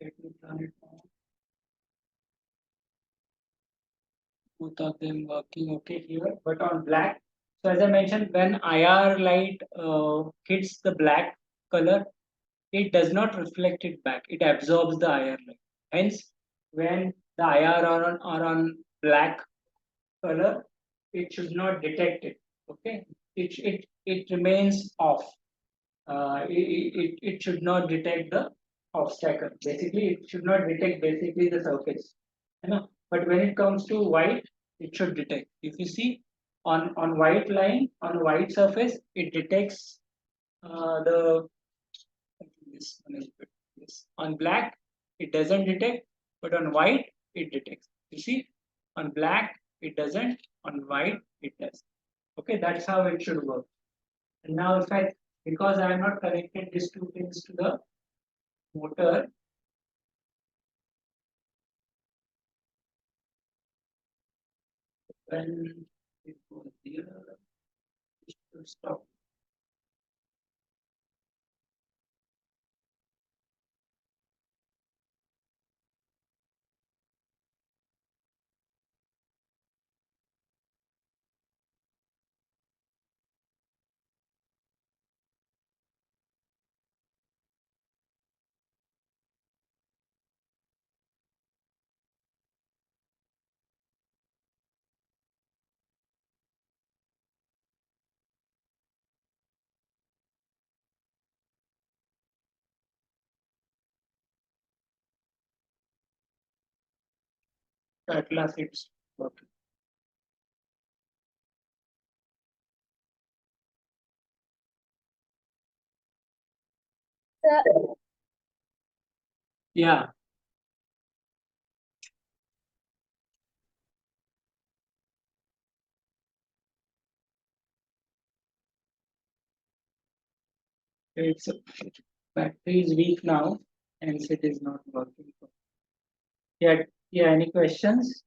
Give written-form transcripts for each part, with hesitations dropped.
Let me turn it on. Both of them working okay here, but on black. So as I mentioned, when IR light hits the black color, it does not reflect it back. It absorbs the IR light. Hence, when the IR are on black color, it should not detect it. Okay, it remains off. It should not detect the obstacle. Basically, it should not detect basically the surface. You know, but when it comes to white, it should detect. If you see on white line on a white surface, it detects the this one is good. This on black, it doesn't detect, but on white, it detects. You see, on black it doesn't, on white it does. Okay, that's how it should work. And now if I, because I have not connected these two pins to the motor, when it goes here, it should stop. So at last it's working. Yeah. Its battery is weak now, hence it is not working. Yeah, yeah. Any questions?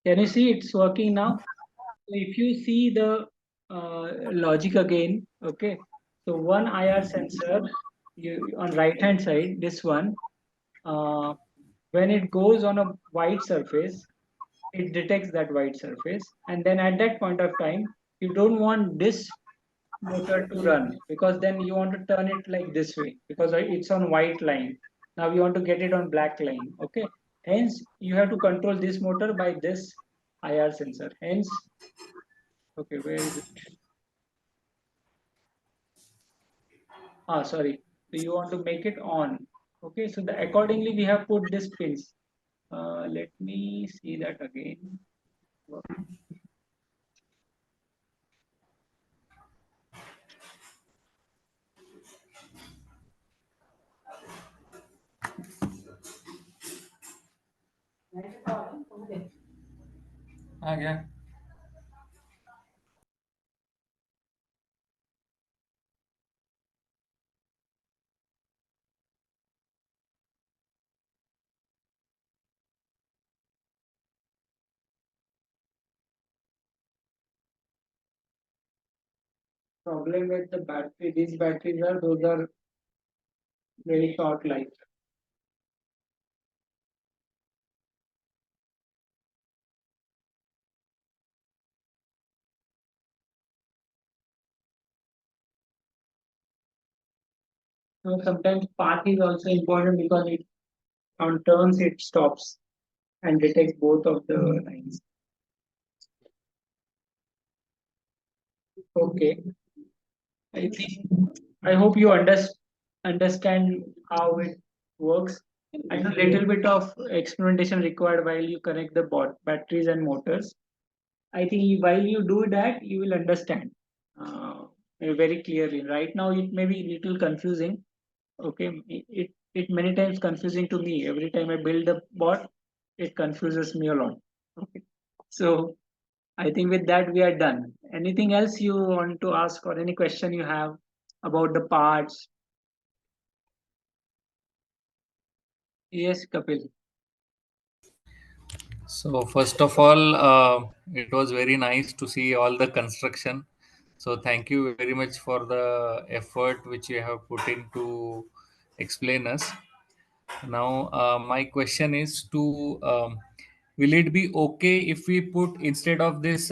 Can you see it's working now? So if you see the logic again, okay. So one IR sensor, you on right hand side, this one, uh, when it goes on a white surface, it detects that white surface, and then at that point of time, you don't want this motor to run because then you want to turn it like this way because it's on white line. Now you want to get it on black line. Okay. Hence, you have to control this motor by this IR sensor. Hence, okay, where is it? Ah, sorry. So you want to make it on. Okay. So the accordingly we have put these pins. Let me see that again. आ गया. Problem with the battery, these batteries are, those are very short life. So sometimes path is also important because it on turns it stops and detects both of the lines. Okay, I think I hope you understand how it works. And a little bit of experimentation required while you connect the batteries and motors. I think while you do that, you will understand very clearly. Right now, it may be a little confusing. Okay, it many times confusing to me. Every time I build a bot, it confuses me a lot. Okay, so I think with that we are done. Anything else you want to ask or any question you have about the parts? Yes, Kapil. So first of all, it was very nice to see all the construction. So thank you very much for the effort which you have put in to explain us. Now, my question is to will it be okay if we put instead of this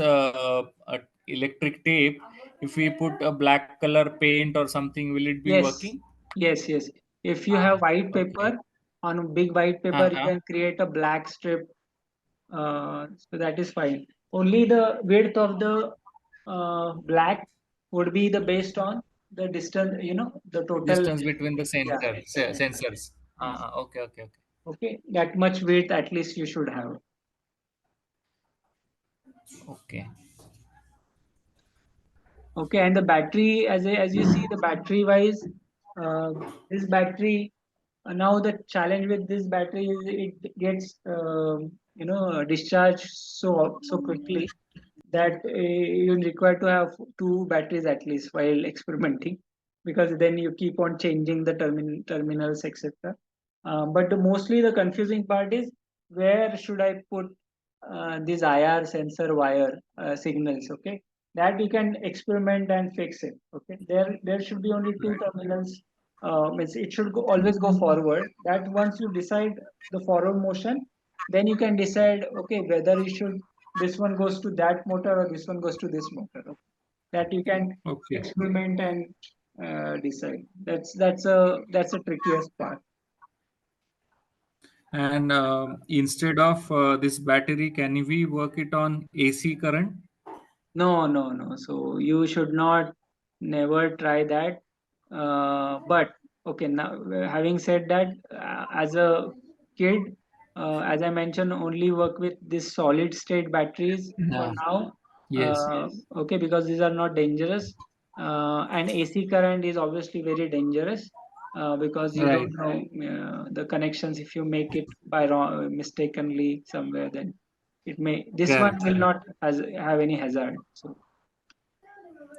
electric tape, if we put a black color paint or something, will it be Yes, working? yes. If you have white Okay. paper, on a big white paper, you Uh-huh. can create a black strip. So that is fine. Only the width of the black would be the based on the distance, the total. Distance between the Yeah. sensors. Yes. Okay, okay, okay. Okay, that much width at least you should have. Okay. Okay, and the battery, as you see, the battery wise, uh, this battery, now the challenge with this battery is it gets discharged so quickly that you require to have two batteries at least while experimenting, because then you keep on changing the terminals, etc. But mostly the confusing part is where should I put this IR sensor wire signals. Okay, that you can experiment and fix it. Okay, there should be only two terminals. It should always go forward. That once you decide the forward motion, then you can decide, okay, whether you should, this one goes to that motor or this one goes to this motor. Okay? That you can Okay. experiment and decide. That's a trickiest part. And instead of this battery, can we work it on AC current? No. So you should not never try that. But okay, now having said that, as a kid, as I mentioned, only work with this solid state batteries for Yeah. now. Yes. Okay, because these are not dangerous. And AC current is obviously very dangerous because you Right. don't know the connections. If you make it by wrong, mistakenly somewhere, then it may, this one Correct. will Correct. not have any hazard. So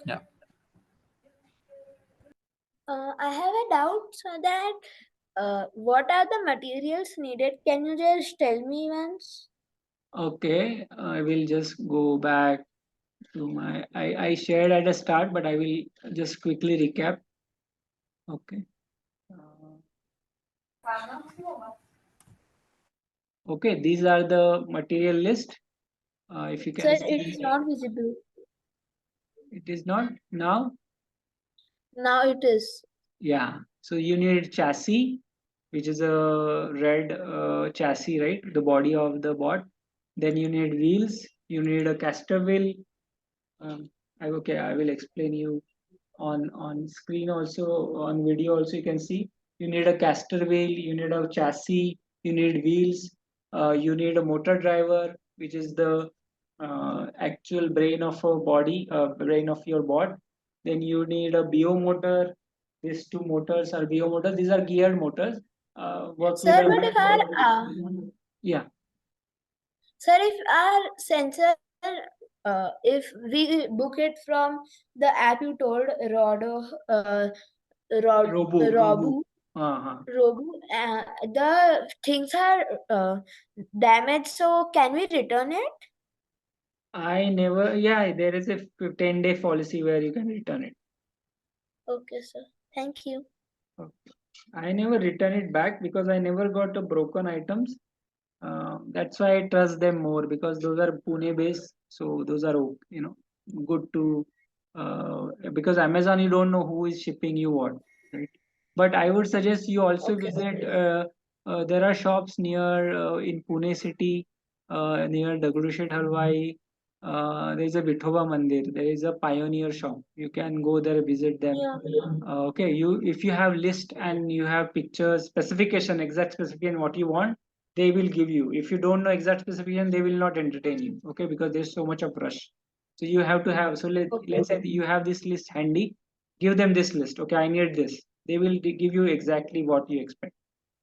Yeah. I have a doubt so that what are the materials needed? Can you just tell me once? okay, I will just go back to my, I shared at the start, but I will just quickly recap. Okay. Uh, okay, these are the material list. If you can Sir, see, it's not visible. it is not now. Now it is. Yeah. So you need chassis, which is a red chassis, right? The body of the bot. Then you need wheels. You need a caster wheel. Okay, I will explain you on screen also, on video also you can see. You need a caster wheel, you need a chassis, you need wheels, you need a motor driver, which is the actual brain of a body, brain of your bot. Then you need a BO motor. These two motors are BO motors. These are geared motors. Work with Sir, but if our yeah. sir, if our sensor, if we book it from the app you told, Robo. Robu, Uh-huh. the things are damaged. So can we return it? I never, yeah, there is a 10-day policy where you can return it. Okay, sir. Thank you. Okay. I never return it back because I never got a broken items. That's why I trust them more, because those are Pune based, so those are good to, because Amazon, you don't know who is shipping you what, right? But I would suggest you also Okay. visit. There are shops near in Pune city, near Dagdushet Halwai. There is a Vithoba Mandir. There is a Pioneer shop. You can go there, visit them. Yeah. Okay, you, if you have list and you have pictures, specification, exact specification what you want, they will give you. If you don't know exact specification, they will not entertain you. Okay, because there's so much of rush. So you have to have. So Okay. let's say you have this list handy. Give them this list. Okay, I need this. They will give you exactly what you expect.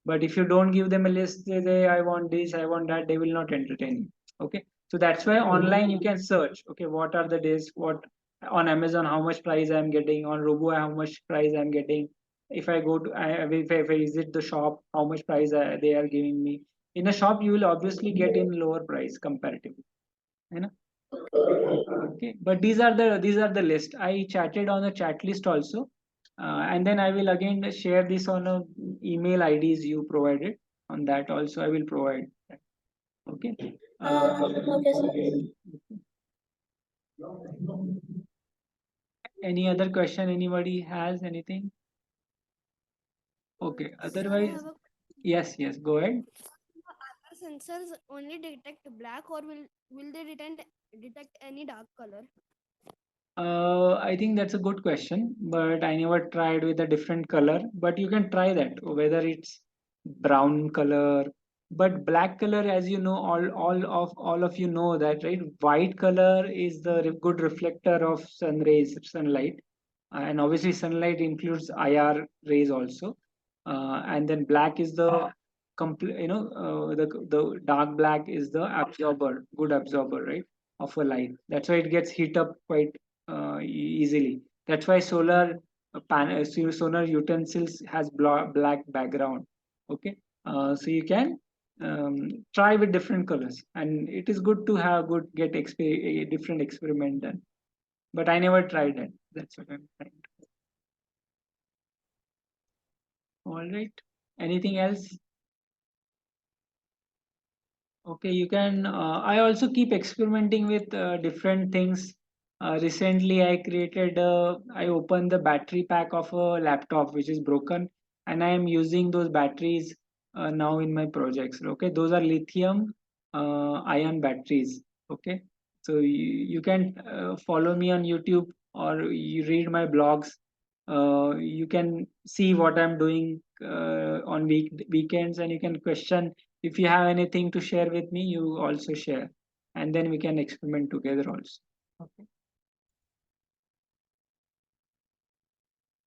But if you don't give them a list, they say, I want this, I want that, they will not entertain you. Okay. So that's why online you can search, okay, what are the days, what on Amazon, how much price I'm getting, on Robo, how much price I'm getting. If I go to, if I visit the shop, how much price they are giving me. In a shop, you will obviously get in lower price comparatively. You know? Okay, but these are the list. I chatted on a chat list also, and then I will again share this on a email IDs you provided. On that also, I will provide that. Okay. Okay, sir. Any other question? Anybody has anything? Okay. Sir, I Otherwise, have a yes. Go ahead. Are sensors only detect black, or will they detect any dark color? I think that's a good question, but I never tried with a different color. But you can try that, whether it's brown color, but black color, as you know, all of you know that, right? White color is the good reflector of sun rays, sunlight, and obviously sunlight includes IR rays also. And then black is the complete, the dark black is the absorber, good absorber, right, of a light. That's why it gets heat up quite easily. That's why solar utensils has black background. Okay, so you can try with different colors, and it is good to have get a different experiment done. But I never tried that. That's what I'm trying to. All right. Anything else? Okay, you can. I also keep experimenting with different things. Recently, I opened the battery pack of a laptop which is broken, and I am using those batteries now in my projects. Okay, those are lithium ion batteries. Okay, so you can follow me on YouTube or you read my blogs. You can see what I'm doing on weekends, and you can question if you have anything to share with me, you also share, and then we can experiment together also. Okay.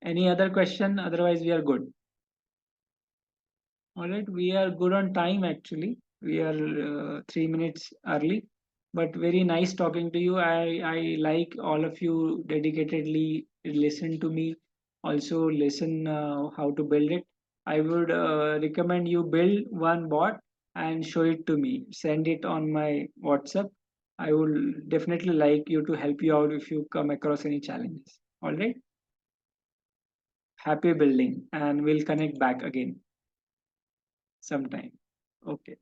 Any other question? Otherwise, we are good. All right, we are good on time actually. We are 3 minutes early, but very nice talking to you. I like all of you dedicatedly listen to me. Also listen how to build it. I would recommend you build one bot and show it to me. Send it on my WhatsApp. I will definitely like you to help you out if you come across any challenges. All right. Happy building, and we'll connect back again sometime. Okay.